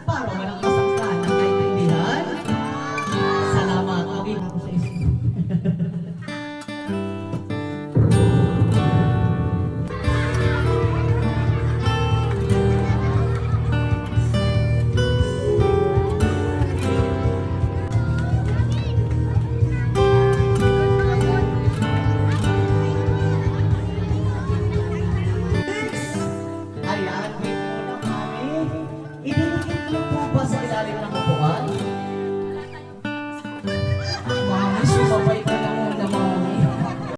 para walang kasangkahan ng kaintindihan. Salamat. Okay, ako sa isip. Ayan, wait muna kami. Ididikit mo po ba sa ilalim ng